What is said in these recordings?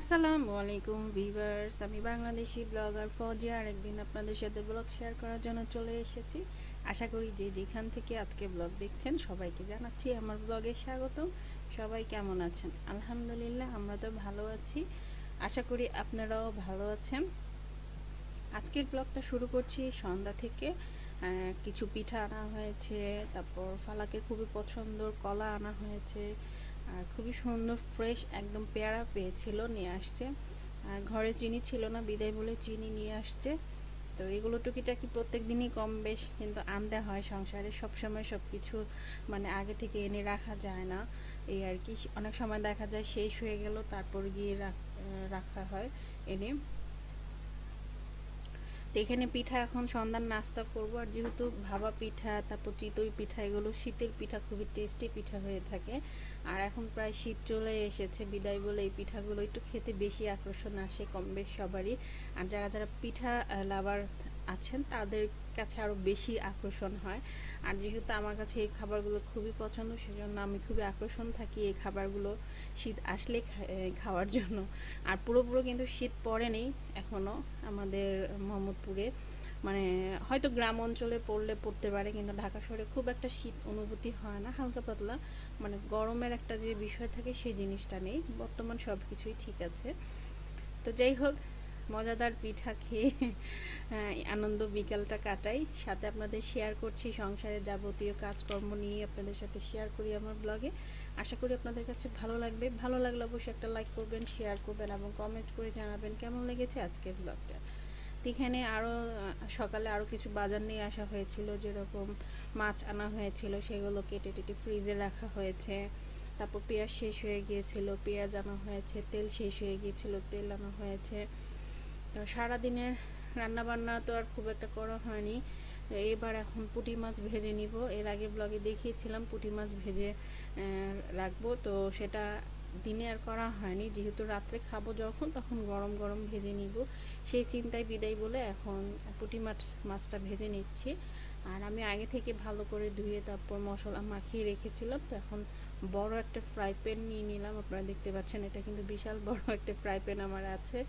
আসসালামু আলাইকুম ভিউয়ার্স, আমি বাংলাদেশি ব্লগার ফজিয়া আরেকদিন আপনাদের সাথে ব্লগ শেয়ার করার জন্য চলে এসেছি। আশা করি যে যেখান থেকে আজকে ব্লগ দেখছেন সবাইকে জানাচ্ছি আমার ব্লগে স্বাগতম। সবাই কেমন আছেন? আলহামদুলিল্লাহ আমরা তো ভালো আছি, আশা করি আপনারাও ভালো আছেন। আজকের ব্লগটা শুরু করছি সন্ধ্যা থেকে। কিছু পিঠা আনা হয়েছে, তারপর ফালাকের খুবই পছন্দর কলা আনা হয়েছে, আর খুবই সুন্দর ফ্রেশ একদম পেয়ারা পেয়েছিল, নিয়ে আসছে। আর ঘরে চিনি ছিল না, বিদায় বলে চিনি নিয়ে আসছে। তো এগুলো টুকিটাকি প্রত্যেক দিনই কম বেশ কিন্তু আনতে হয় সংসারে, সবসময় সব কিছু মানে আগে থেকে এনে রাখা যায় না। এই আর কি, অনেক সময় দেখা যায় শেষ হয়ে গেল তারপর গিয়ে রাখা হয় এনে। তো এখানে পিঠা এখন সন্ধ্যার নাস্তা করব। আর যেহেতু ভাবা পিঠা, তারপর চিতই পিঠা, এগুলো শীতের পিঠা, খুবই টেস্টি পিঠা হয়ে থাকে। আর এখন প্রায় শীত চলে এসেছে, বিদায় বলে এই পিঠাগুলো একটু খেতে বেশি আকর্ষণ আসে কম বেশ সবারই। আর যারা যারা পিঠা লাভার আছেন তাদের কাছে আরও বেশি আকর্ষণ হয়। আর যেহেতু আমার কাছে এই খাবারগুলো খুবই পছন্দ, সেজন্য আমি খুবই আকর্ষণ থাকি এই খাবারগুলো শীত আসলে খাওয়ার জন্য। আর পুরোপুরো কিন্তু শীত পড়েনি এখনও আমাদের মোহাম্মদপুরে, মানে হয়তো গ্রাম অঞ্চলে পড়তে পারে, কিন্তু ঢাকা শহরে খুব একটা শীত অনুভূতি হয় না, হালকা পাতলা মানে গরমের একটা যে বিষয় থাকে সেই জিনিসটা নেই। বর্তমান সব কিছুই ঠিক আছে। তো যাই হোক, মজাদার পিঠা খেয়ে আনন্দ বিকালটা কাটাই, সাথে আপনাদের শেয়ার করছি সংসারের যাবতীয় কাজকর্ম নিয়ে আপনাদের সাথে শেয়ার করি আমার ব্লগে। আশা করি আপনাদের কাছে ভালো লাগবে। ভালো লাগলে অবশ্যই একটা লাইক করবেন, শেয়ার করবেন এবং কমেন্ট করে জানাবেন কেমন লেগেছে আজকের ব্লগটা। তো এখানে আরও সকালে আরও কিছু বাজার নিয়ে আসা হয়েছিল, যেরকম মাছ আনা হয়েছিল, সেগুলো কেটে টেটে ফ্রিজে রাখা হয়েছে। তারপর পেঁয়াজ শেষ হয়ে গিয়েছিল, পেঁয়াজ আনা হয়েছে। তেল শেষ হয়ে গিয়েছিল, তেল আনা হয়েছে। তো সারাদিনের রান্নাবান্না তো আর খুব একটা করা হয়নি। এবার এখন পুঁটি মাছ ভেজে নিব। এর আগে ব্লগে দেখিয়েছিলাম পুঁটি মাছ ভেজে রাখবো, তো সেটা দিনে আর করা হয়নি, যেহেতু রাত্রে খাবো যখন তখন গরম গরম ভেজে নিব সেই চিন্তায় বিদায় বলে এখন পুঁটি মাছটা ভেজে নিচ্ছি। আর আমি আগে থেকে ভালো করে ধুয়ে তারপর মশলা মাখিয়ে রেখেছিলাম। তো এখন বড় একটা ফ্রাই প্যান নিয়ে নিলাম, আপনারা দেখতে পাচ্ছেন এটা কিন্তু বিশাল বড় একটা ফ্রাই প্যান আমার আছে।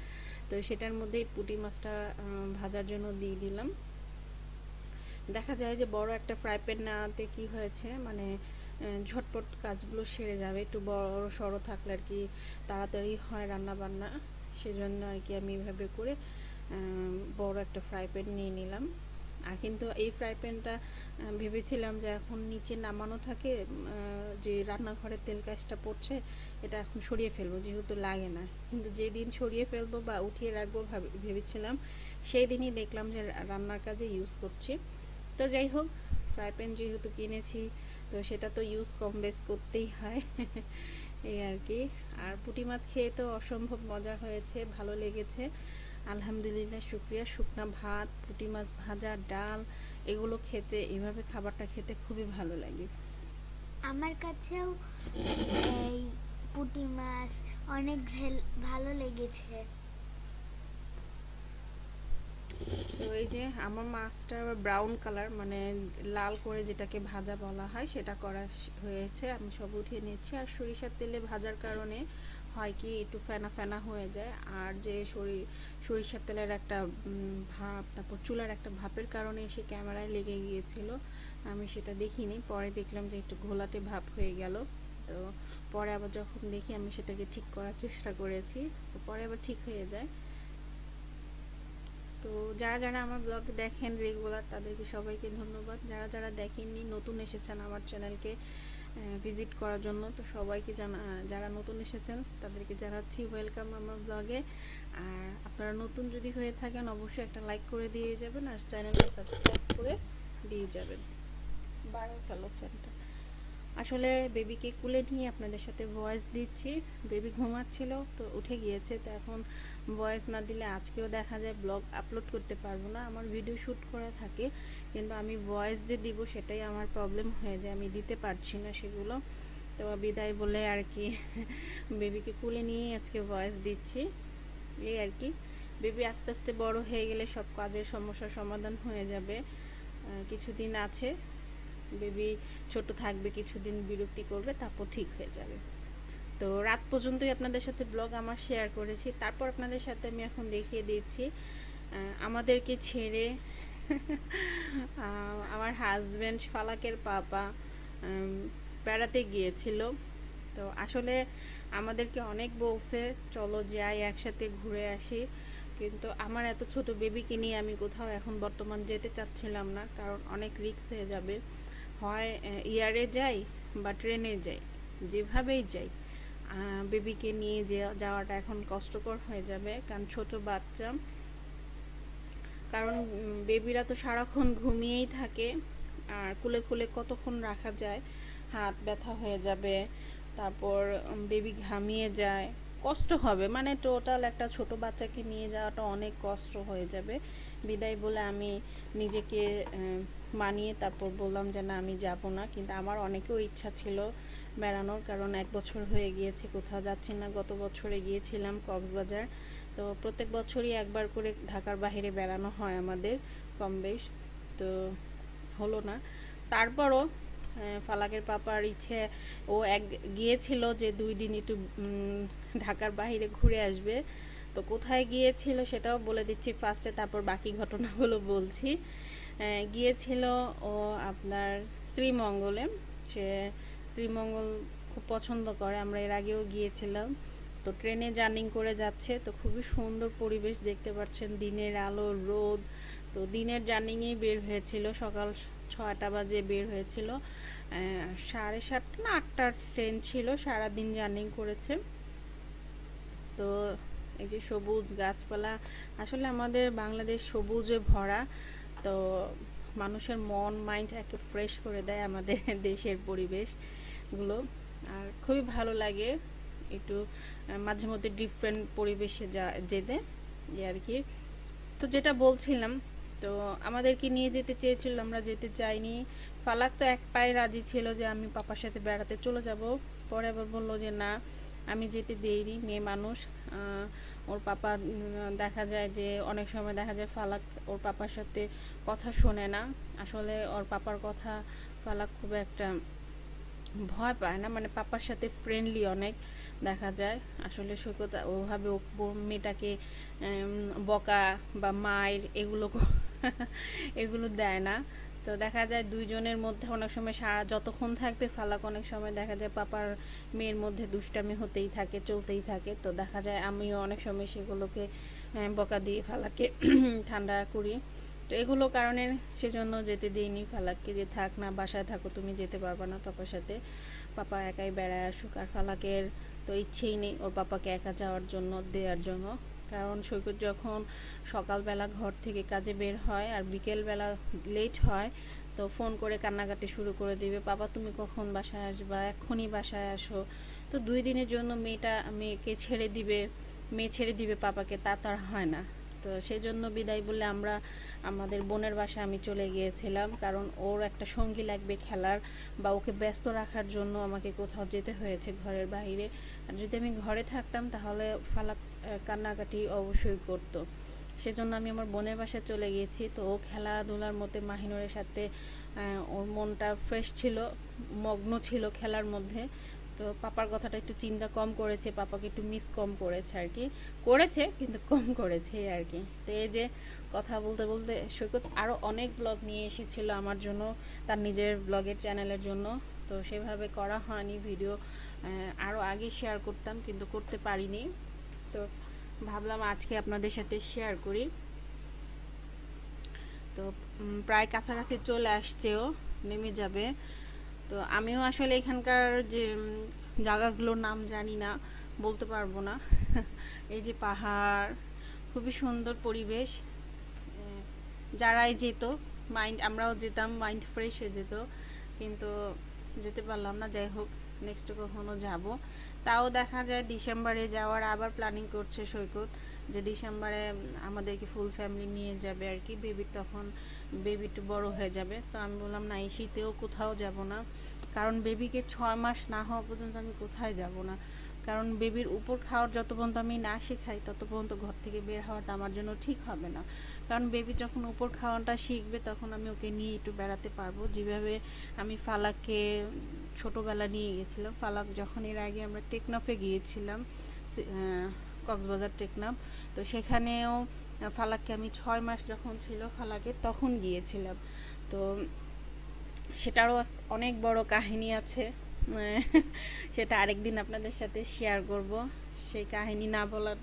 তো সেটার মধ্যেই পুঁটি মাছটা ভাজার জন্য দিয়ে দিলাম। দেখা যায় যে বড় একটা ফ্রাই প্যান নাতে কি হয়েছে, মানে ঝটপট কাজগুলো সেরে যাবে, একটু বড় সড়ো থাকলে আর কি তাড়াতাড়ি হয় রান্না বান্না। সেজন্য আর কি আমি এভাবে করে বড় একটা ফ্রাই প্যান নিয়ে নিলাম। আর কিন্তু এই ফ্রাই প্যানটা ভেবেছিলাম যে এখন নিচে নামানো থাকে, যে রান্নাঘরের তেল কাজটা পড়ছে এটা এখন সরিয়ে ফেলবো যেহেতু লাগে না। কিন্তু যেদিন সরিয়ে ফেলবো বা উঠিয়ে রাখবো ভেবেছিলাম, সেই দিনই দেখলাম যে রান্নার কাজে ইউজ করছি। তো যাই হোক, ফ্রাই প্যান যেহেতু কিনেছি তো সেটা তো ইউজ কম বেশ করতেই হয় এই আর কি। আর পুঁটি মাছ খেয়ে তো অসম্ভব মজা হয়েছে, ভালো লেগেছে আলহামদুলিল্লাহ, শুকরিয়া। শুকনা ভাত, পুঁটি মাছ ভাজা, ডাল, এগুলো খেতে, এভাবে খাবারটা খেতে খুবই ভালো লাগে। আমার কাছেও এই পুঁটি মাছ অনেক ভালো লেগেছে। তো এই যে আমার মাছটা ব্রাউন কালার, মানে লাল করে যেটাকে ভাজা বলা হয় সেটা করা হয়েছে, আমি সব উঠিয়ে নিচ্ছি। আর সরিষার তেলে ভাজার কারণে হয় কি একটু ফেনা ফেনা হয়ে যায়। আর যে সরিষার তেলের একটা ভাপ, তারপর চুলার একটা ভাপের কারণে এসে ক্যামেরায় লেগে গিয়েছিল, আমি সেটা দেখিনি। পরে দেখলাম যে একটু ঘোলাটে ভাপ হয়ে গেল। তো পরে আবার যখন দেখি আমি সেটাকে ঠিক করার চেষ্টা করেছি, তো পরে আবার ঠিক হয়ে যায়। তো যারা যারা আমার ব্লগ দেখেন রেগুলার তাদেরকে সবাইকে ধন্যবাদ। যারা যারা দেখেননি, নতুন এসেছেন আমার চ্যানেলকে ভিজিট করার জন্য, তো সবাইকে যারা নতুন এসেছেন তাদেরকে জানাচ্ছি ওয়েলকাম আমার ব্লগে। আর আপনারা নতুন যদি হয়ে থাকেন অবশ্যই একটা লাইক করে দিয়ে যাবেন আর চ্যানেলটা সাবস্ক্রাইব করে দিয়ে যাবেন। বারো ফেলো ফ্যানটা। আসলে বেবিকে কুলে নিয়ে আপনাদের সাথে ভয়েস দিচ্ছি। বেবি ঘুমাচ্ছিল তো উঠে গিয়েছে, তো এখন ভয়েস না দিলে আজকেও দেখা যায় ব্লগ আপলোড করতে পারবো না। আমার ভিডিও শ্যুট করে থাকে কিন্তু আমি ভয়েস যে দিব সেটাই আমার প্রবলেম হয়ে যায়, আমি দিতে পারছি না সেগুলো। তো বিদায় বলে আর কি বেবিকে কুলে নিয়ে আজকে ভয়েস দিচ্ছি এই আর কি। বেবি আস্তে আস্তে বড় হয়ে গেলে সব কাজের সমস্যার সমাধান হয়ে যাবে। কিছুদিন আছে, বেবি ছোট থাকবে, কিছুদিন বিরক্তি করবে, তারপর ঠিক হয়ে যাবে। তো রাত পর্যন্তই আপনাদের সাথে ব্লগ আমার শেয়ার করেছি। তারপর আপনাদের সাথে আমি এখন দেখিয়ে দিচ্ছি আমাদেরকে ছেড়ে আমার হাজব্যান্ড ফালাকের পাপা বেড়াতে গিয়েছিল। তো আসলে আমাদেরকে অনেক বলছে চলো যাই একসাথে ঘুরে আসি, কিন্তু আমার এত ছোট বেবিকে নিয়ে আমি কোথাও এখন বর্তমান যেতে চাচ্ছিলাম না, কারণ অনেক রিস্ক হয়ে যাবে। হয় এয়ারে যাই বা ট্রেনে যাই, যেভাবেই যাই বেবিকে নিয়ে যাওয়াটা এখন কষ্টকর হয়ে যাবে, কারণ ছোট বাচ্চা। কারণ বেবিরা তো সারাক্ষণ ঘুমিয়েই থাকে, আর কুলে কুলে কতক্ষণ রাখা যায়, হাত ব্যথা হয়ে যাবে, তারপর বেবি ঘামিয়ে যায়, কষ্ট হবে। মানে টোটাল একটা ছোট বাচ্চাকে নিয়ে যাওয়াটা অনেক কষ্ট হয়ে যাবে। বিদায় বলে আমি নিজেকে মানিয়ে তারপর বললাম যে না আমি যাব না, কিন্তু আমার অনেকেও ইচ্ছা ছিল বেড়ানোর, কারণ 1 বছর হয়ে গিয়েছে কোথাও যাচ্ছি না। গত বছরে গিয়েছিলাম কক্সবাজার। তো প্রত্যেক বছরই একবার করে ঢাকার বাইরে বেড়ানো হয় আমাদের কম বেশ, তো হলো না। তারপরও ফালাকের পাপার ইচ্ছে, ও গিয়েছিল যে 2 দিন একটু ঢাকার বাইরে ঘুরে আসবে। তো কোথায় গিয়েছিল সেটাও বলে দিচ্ছি ফার্স্টে, তারপর বাকি ঘটনাগুলো বলছি। গিয়েছিল ও আপনার শ্রীমঙ্গলে। সে শ্রীমঙ্গল খুব পছন্দ করে, আমরা এর আগেও গিয়েছিলাম। তো ট্রেনে জার্নি করে যাচ্ছে, তো খুবই সুন্দর পরিবেশ দেখতে পাচ্ছেন, দিনের আলো রোদ। তো দিনের জার্নিংয়েই বের হয়েছিল, সকাল 6টা বাজে বের হয়েছিল, 7:30 না 8টার ট্রেন ছিল, সারাদিন জার্নি করেছে। তো এই যে সবুজ গাছপালা, আসলে আমাদের বাংলাদেশ সবুজে ভরা। তো মানুষের মন মাইন্ড একটু ফ্রেশ করে দেয় আমাদের দেশের পরিবেশগুলো, আর খুবই ভালো লাগে একটু মাঝে মধ্যে ডিফারেন্ট পরিবেশে যেতে আর কি। তো যেটা বলছিলাম, তো আমাদেরকে নিয়ে যেতে চেয়েছিল, আমরা যেতে চাইনি। ফালাক তো এক পায়ে রাজি ছিল যে আমি পাপার সাথে বেড়াতে চলে যাব, পরে আবার বললো যে না আমি যেতে দেইনি, মেয়ে মানুষ। ওর পাপা দেখা যায় যে অনেক সময় দেখা যায় ফালাক ওর পাপার সাথে কথা শোনে না। আসলে ওর পাপার কথা ফালাক খুব একটা ভয় পায় না, মানে পাপার সাথে ফ্রেন্ডলি অনেক দেখা যায়। আসলে সৈকত ওভাবে মেয়েটাকে বকা বা মায়ের এগুলো দেয় না। তো দেখা যায় দুইজনের মধ্যে অনেক সময় যতক্ষণ থাকবে ফালাক, অনেক সময় দেখা যায় পাপার মেয়ের মধ্যে দুষ্টামি হতেই থাকে, চলতেই থাকে। তো দেখা যায় আমিও অনেক সময় সেগুলোকে বকা দিয়ে ফালাককে ঠান্ডা করি। তো এগুলো কারণে সেজন্য যেতে দিইনি ফালাককে, যে থাক না বাসায় থাকো, তুমি যেতে পারবে না পাপার সাথে, পাপা একাই বেড়ায় আসুক। আর ফালাকের তো ইচ্ছেই নেই ওর পাপাকে একা যাওয়ার জন্য, দেওয়ার জন্য। কারণ সৈকত যখন সকালবেলা ঘর থেকে কাজে বের হয় আর বিকেলবেলা লেট হয়, তো ফোন করে কান্নাকাটি শুরু করে দিবে, পাপা তুমি কখন বাসায় আসবা, এক্ষুনি বাসায় আসো। তো 2 দিনের জন্য মেয়েকে ছেড়ে দিবে, মেয়ে ছেড়ে দিবে পাপাকে, তা তো আর হয় না। তো সেই জন্য বিদায় বলে আমরা আমাদের বোনের বাসায় আমি চলে গিয়েছিলাম, কারণ ওর একটা সঙ্গী লাগবে খেলার, বা ওকে ব্যস্ত রাখার জন্য আমাকে কোথাও যেতে হয়েছে ঘরের বাইরে। আর যদি আমি ঘরে থাকতাম তাহলে ফালাক কান্নাকাটি অবশ্যই করতো। সেজন্য আমি আমার বোনের বাসায় চলে গিয়েছি। তো ও খেলাধুলার মধ্যে মাহিনুরের সাথে ওর মনটা ফ্রেশ ছিল, মগ্ন ছিল খেলার মধ্যে। তো পাপার কথাটা একটু চিন্তা কম করেছে, পাপাকে একটু মিস কম করেছে আর কি, করেছে কিন্তু কম করেছে আর কি। তো এই যে কথা বলতে বলতে সৈকত আরও অনেক ব্লগ নিয়ে এসেছিল আমার জন্য, তার নিজের ব্লগের চ্যানেলের জন্য। তো সেভাবে করা হয়নি ভিডিও, আরও আগে শেয়ার করতাম কিন্তু করতে পারিনি। তো ভাবলাম আজকে আপনাদের সাথে শেয়ার করি। তো প্রায় কাছাকাছি চলে আসছেও, নেমে যাবে। তো আমিও আসলে এখানকার যে জায়গাগুলোর নাম জানি না, বলতে পারবো না। এই যে পাহাড়, খুবই সুন্দর পরিবেশ। যারাই যেত আমরাও যেতাম, মাইন্ড ফ্রেশ হয়ে যেত, কিন্তু যেতে পারলাম না। যাই হোক, নেক্সট কখনো যাব। তাও দেখা যায় ডিসেম্বরে যাওয়ার আবার প্ল্যানিং করছে সৈকত, যে ডিসেম্বরে আমাদেরকে ফুল ফ্যামিলি নিয়ে যাবে আর কি। বেবি একটু বড় হয়ে যাবে। তো আমি বললাম না, এই শীতেও কোথাও যাব না, কারণ বেবিকে 6 মাস না হওয়া পর্যন্ত আমি কোথায় যাব না। কারণ বেবির উপর খাওয়ার যত পর্যন্ত আমি না শেখাই তত পর্যন্ত ঘর থেকে বের হওয়াটা আমার জন্য ঠিক হবে না। কারণ বেবি যখন উপর খাওয়াটা শিখবে তখন আমি ওকে নিয়ে একটু বেড়াতে পারবো, যেভাবে আমি ফালাককে ছোটোবেলা নিয়ে গেছিলাম। ফালাক যখন এর আগে আমরা টেকনাফে গিয়েছিলাম, কক্সবাজার টেকনাফ, তো সেখানেও ফালাককে আমি 6 মাস যখন ছিল ফালাকের তখন গিয়েছিলাম। তো সেটারও অনেক বড় কাহিনী আছে, সেটা আরেকদিন আপনাদের সাথে শেয়ার করব। সেই কাহিনী না বলার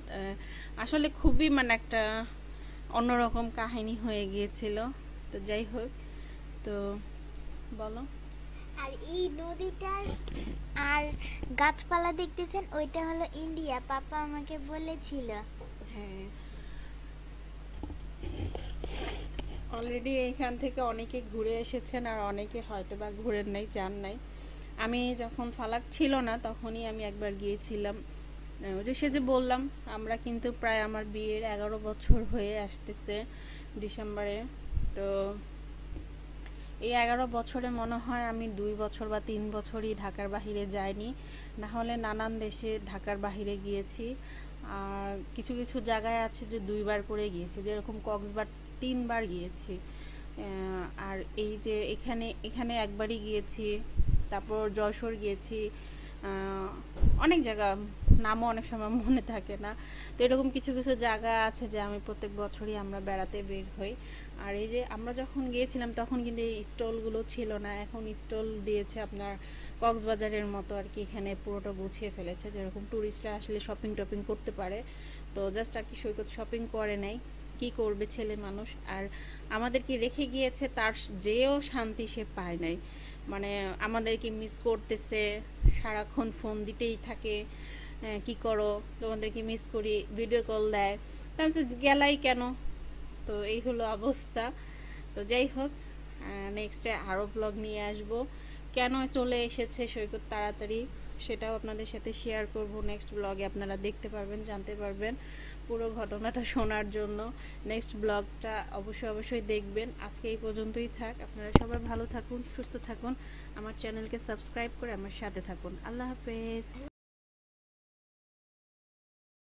আসলে খুবই মানে একটা অন্যরকম কাহিনী হয়ে গিয়েছিল। তো যাই হোক, তো বলো। আর এই নদীটার আর গাছপালা দেখতেছেন ওইটা হলো ইন্ডিয়া, পাপা আমাকে বলেছিল। হ্যাঁ, অলরেডি এইখান থেকে অনেকে ঘুরে এসেছেন আর অনেকে হয়তো বা ঘুরেন নাই, যান নাই। আমি যখন ফালাক ছিল না তখনই আমি একবার গিয়েছিলাম। ওই যে সে যে বললাম, আমরা কিন্তু প্রায় আমার বিয়ের 11 বছর হয়ে আসতেছে ডিসেম্বরে। তো এই 11 বছরে মনে হয় আমি 2 বছর বা 3 বছরই ঢাকার বাহিরে যাইনি, না হলে নানান দেশে ঢাকার বাহিরে গিয়েছি। আর কিছু কিছু জায়গায় আছে যে 2বার করে গিয়েছি, যেরকম কক্সবাজার 3বার গিয়েছি। আর এই যে এখানে এখানে একবারই গিয়েছি, তারপর যশোর গিয়েছি, অনেক জায়গা নামও অনেক সময় মনে থাকে না। তো এরকম কিছু কিছু জায়গা আছে যে আমি প্রত্যেক বছরই আমরা বেড়াতে বের হই। আর এই যে আমরা যখন গিয়েছিলাম তখন কিন্তু এই স্টলগুলো ছিল না, এখন স্টল দিয়েছে আপনার কক্সবাজারের মতো আর কি, এখানে পুরোটা গুছিয়ে ফেলেছে, যেরকম ট্যুরিস্টরা আসলে শপিং টপিং করতে পারে। তো জাস্ট আর কি সৈকত শপিং করে নেয়, কি করবে ছেলে মানুষ। আর আমাদেরকে রেখে গিয়েছে, তার যেও শান্তি সে পায় নাই, মানে আমাদেরকে মিস করতেছে, সারাক্ষণ ফোন দিতেই থাকে, কি করো, তোমাদেরকে মিস করি, ভিডিও কল দেয়। তারপর গেলাই কেন, তো এই হলো অবস্থা। তো যাই হোক, নেক্সটে আরও ব্লগ নিয়ে আসব, কেন চলে এসেছে সৈকত তাড়াতাড়ি সেটাও আপনাদের সাথে শেয়ার করব। নেক্সট ব্লগে আপনারা দেখতে পারবেন, জানতে পারবেন পুরো ঘটনাটা শোনার জন্য। নেক্সট ব্লগটা অবশ্যই অবশ্যই দেখবেন। আজকে এই পর্যন্তই থাক, আপনারা সবাই ভালো থাকুন, সুস্থ থাকুন, আমার চ্যানেলকে সাবস্ক্রাইব করে আমার সাথে থাকুন। আল্লাহ হাফেজ।